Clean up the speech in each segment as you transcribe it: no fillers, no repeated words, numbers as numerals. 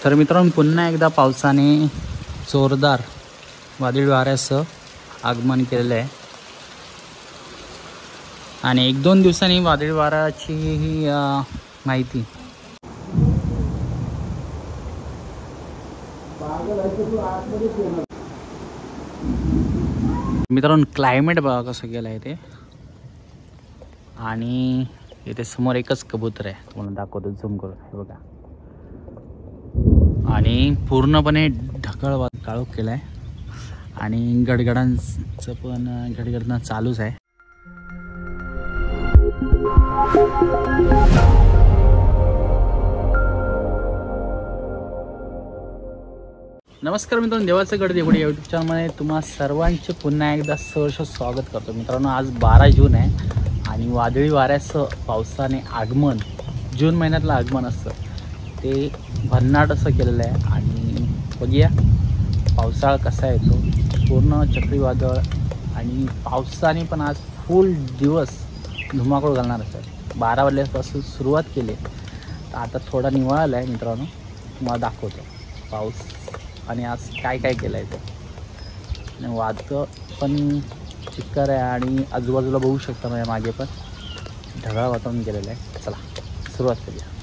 तर मित्रांनो पुन्हा एकदा पावसाने जोरदार वादळी वाऱ्यासह आगमन केलेलं आहे आणि 1-2 दिवसांनी वादळी वाऱ्याची ही माहिती मित्रांनो क्लायमेट बघा कसं गेलं आहे ते आणि इथे समोर एकच कबूतर आहे तुम्हाला दाखवतो झूम करून हे बघा आणि पूर्णपणे ढगाळ काळोख केला आहे आणि गडगडांचं पण गडगडणं चालूच आहे। नमस्कार मित्रांनो, देवाचं गड देवडी यूट्यूब चॅनलमध्ये तुम्हा सर्वांचे पुन्हा एकदा सहर्ष स्वागत करतो। मित्रांनो आज 12 जून आहे आणि वादळी वाऱ्यासह पावसाने आगमन जून महिन्यातलं आगमन असतं ते भन्नाट असं केलेलं आहे आणि बघूया पावसाळा कसा येतो। पूर्ण चक्रीवादळ आणि पावसाने पण आज फुल दिवस धुमाकूळ घालणार असतात। 12 वाजल्यापासून सुरुवात केली तर आता थोडा निवळाला आहे मित्रांनो, तुम्हाला दाखवतो पाऊस आणि आज काय काय केलं आहे ते। आणि वादळ पण चिक्कर आहे आणि आजूबाजूला बघू शकता माझ्या मागे पण ढगाळ वातावरण केलेलं आहे। चला सुरुवात करूया।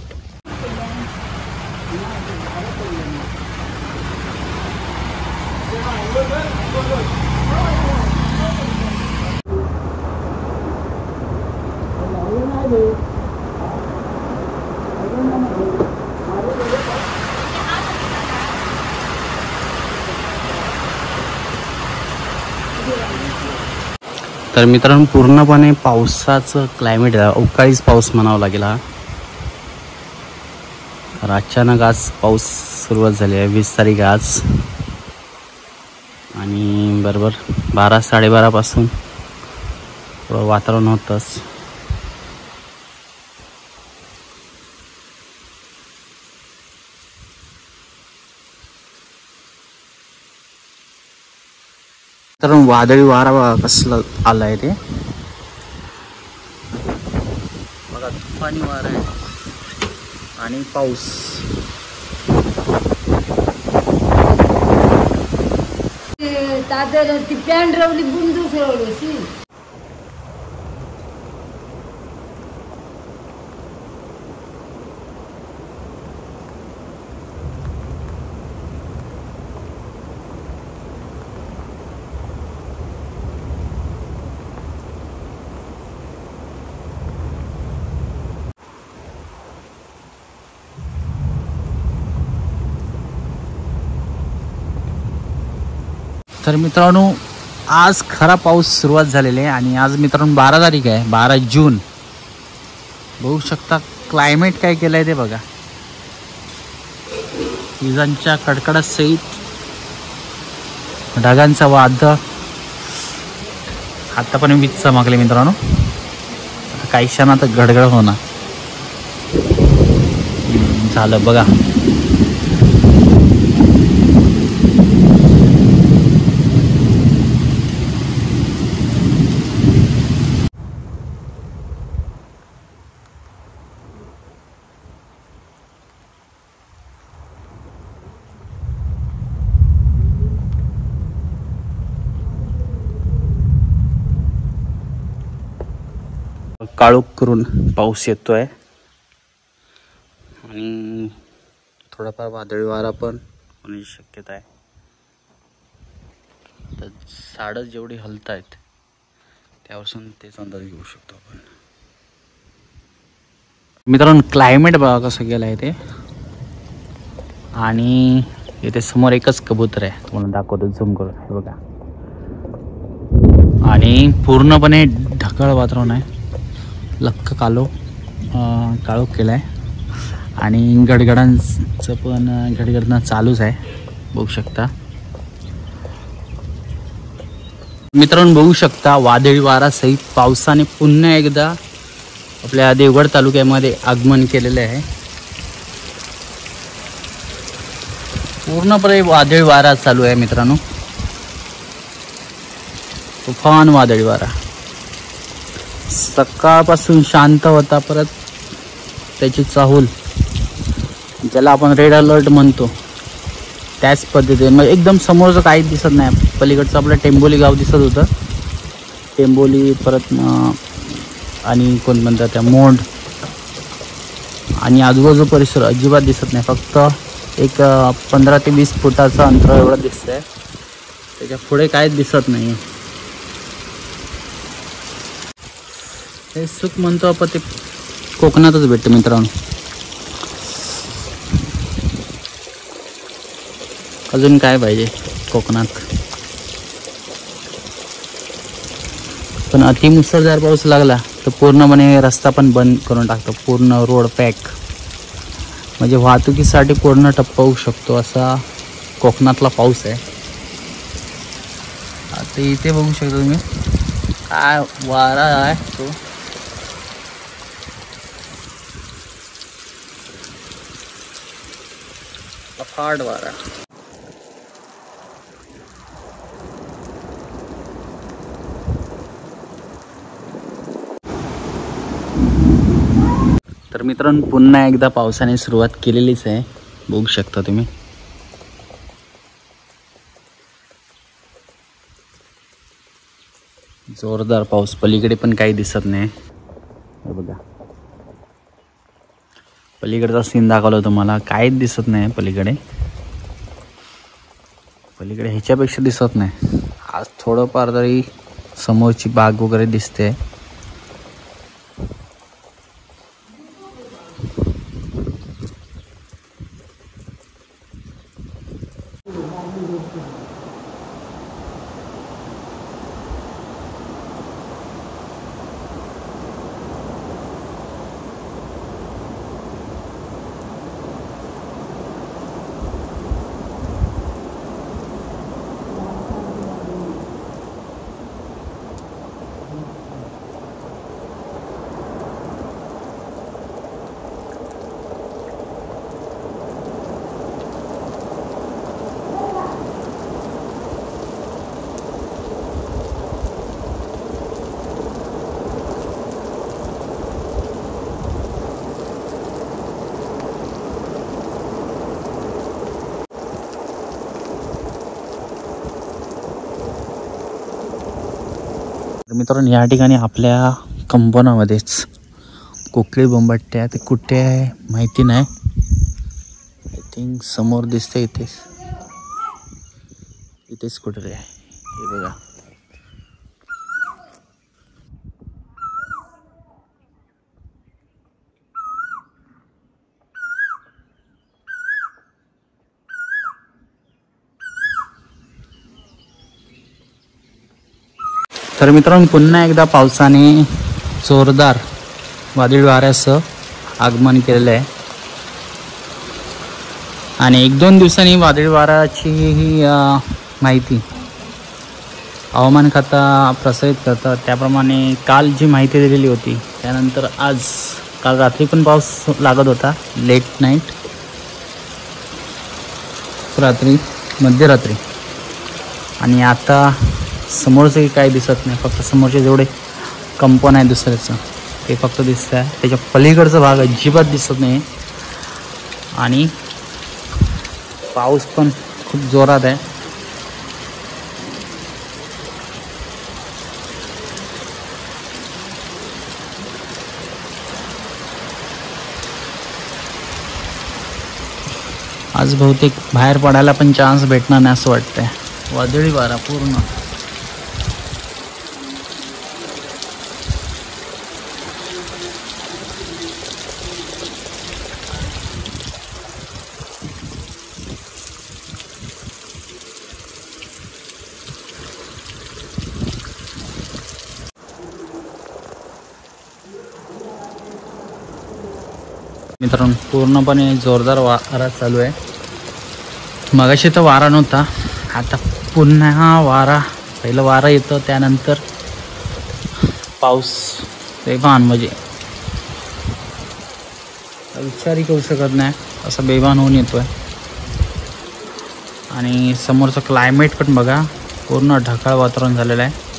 तर मित्रांनो पूर्णपणे पावसाचं क्लायमेट आहे, अवकाळीच पाऊस म्हणावा लागेल हा। अचानक आज पाऊस सुरुवात झाली आहे 20 तारीख आज आणि बरोबर 12-12:30 पासून थोडं वातावरण होतंच। तर वादळी वारा कसलं आलं आहे ते बघा, तुफानी वारा आहे आणि पाऊस। तादर ती पॅन्ट रवली बुंदू खेळवली तर मित्रांनो आज खरा पाऊस सुरुवात झालेली आहे आणि आज मित्रांनो 12 तारीख आहे, 12 जून। बघू शकता क्लायमेट काय केलं आहे ते बघा, विजांच्या कडकडासहित ढगांचा वादळ। आता पण वीज चमकले मित्रांनो, काही क्षणात गडगड होणार झालं बघा। काळोख करून पाऊस येतोय आणि थोडाफार वादळी वारा पण होण्याची शक्यता आहे। तर झाडं जेवढी हलत आहेत त्यापासून तेच अंदाज घेऊ शकतो आपण। मित्रांनो क्लायमेट बघा कसं गेलं आहे ते आणि इथे समोर एकच कबूतर आहे तुम्हाला दाखवतो झूम करून हे बघा आणि पूर्णपणे ढगाळ वातावरण आहे, लख्ख काळोख केला आहे आणि गडगडांचं पण गडगडणं चालूच आहे, बघू शकता मित्रांनो। बघू शकता वादळी वारा सहित पावसाने पुन्हा एकदा आपल्या देवगड तालुक्यामध्ये आगमन केलेले आहे। पूर्णपणे वादळी वारा चालू आहे मित्रांनो, तुफान वादळी वारा। सकाळपासून शांत होता, परत त्याची चाहूल ज्याला आपण रेड अलर्ट म्हणतो त्याच पद्धतीने मग एकदम समोरचं काहीच दिसत नाही. पलीकडचं आपलं टेंबोली गाव दिसत होतं. टेंबोली परत आणि कोण म्हणतात त्या मोंड आणि आजूबाजू परिसर अजिबात दिसत नाही. फक्त एक 15 ते 20 फुटाचं अंतर एवढं दिसतंय. त्याच्या पुढे काहीच दिसत नाही. हे सुख म्हणतो आपण ते कोकणातच भेटतं मित्रांनो. अजून काय पाहिजे कोकणात. पण अतिमुसळधार पाऊस लागला तर पूर्णपणे रस्ता पण बंद करून टाकतो. पूर्ण रोड पॅक म्हणजे वाहतुकीसाठी पूर्ण ठप्प होऊ शकतो असा कोकणातला पाऊस आहे. आता इथे बघू शकता तुम्ही काय वारा आहे तो. अफाट वारा. तर मित्रांनो पुन्हा एकदा पावसाने सुरुवात केलेलीच आहे. बघू शकता तुम्ही. जोरदार पाऊस. पलीकडे पण काही दिसत नाही. हे बघा पलीकडचा सीन दाखवला तुम्हाला. काहीच दिसत नाही पलीकडे. पलीकडे ह्याच्यापेक्षा दिसत नाही. आज थोडंफार तरी समोरची बाग वगैरे दिसते. मित्रांनो या ठिकाणी आपल्या कंपनामध्येच कोकळी बोंबाट्या ते कुठे आहे माहिती नाही. आय थिंक समोर दिसते इथेच कुठे आहे. हे बघा तर मित्रांनो पुन्हा एकदा पावसाने जोरदार वादळी वाऱ्यासह आगमन केलेलं आहे. आणि 1-2 दिवसांनी वादळी वाऱ्याची ही माहिती हवामान खाता प्रसारित करतात. त्याप्रमाणे काल जी माहिती दिलेली होती त्यानंतर काल रात्री पण पाऊस लागत होता. लेट नाईट रात्री मध्यरात्री. आणि आता समोरचंही काही दिसत नाही. फक्त समोरचे जेवढे कंपन आहे दुसऱ्याचं ते फक्त दिसत आहे. त्याच्या पलीकडचा भाग अजिबात दिसत नाही. आणि पाऊस पण खूप जोरात आहे. आज बहुतेक बाहेर पडायला पण चान्स भेटणार नाही असं वाटतंय. वादळी वारा पूर्ण. मित्रांनो पूर्णपणे जोरदार वारा चालू आहे. मगाशी तर वारा नव्हता. आता पुन्हा वारा. पहिलं वारा येतं त्यानंतर पाऊस. बेभान म्हणजे विचारही करू शकत नाही असं बेभान होऊन येतो आहे. आणि समोरचं क्लायमेट पण बघा पूर्ण ढगाळ वातावरण झालेलं आहे.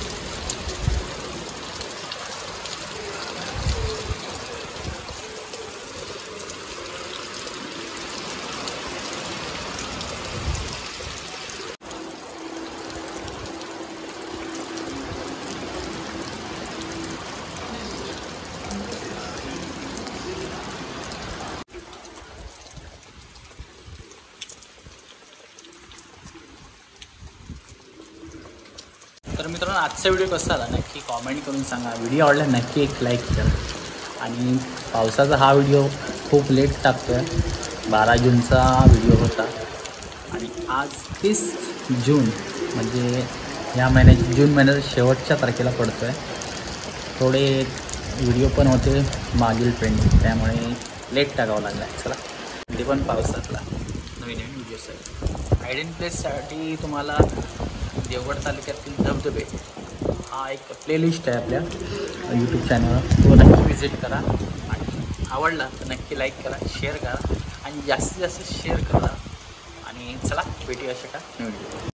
तर मित्रांनो आजचा व्हिडिओ कसा आला नक्की कॉमेंट करून सांगा. व्हिडिओ आवडला नक्की एक लाईक करा. आणि पावसाचा हा व्हिडिओ खूप लेट टाकतो आहे. 12 जूनचा व्हिडिओ होता आणि आज 30 जून म्हणजे ह्या महिन्याची जून महिन्याच्या शेवटच्या तारखेला पडतो आहे. थोडे व्हिडिओ पण होते मागील ट्रेंडिंग त्यामुळे लेट टाकावं लागला आहे. चला ते पण पावसातला नवीन व्हिडिओसाठी. हायडिंग प्लेससाठी तुम्हाला देवगड तालुक्यातील धबधबे हा एक प्लेलिस्ट आहे आपल्या यूट्यूब चॅनलवर. तो नक्की विजिट करा आणि आवडला तर नक्की लाईक करा, शेअर करा आणि जास्तीत जास्त शेअर करा. आणि चला भेटूया अशा का व्हिडिओ.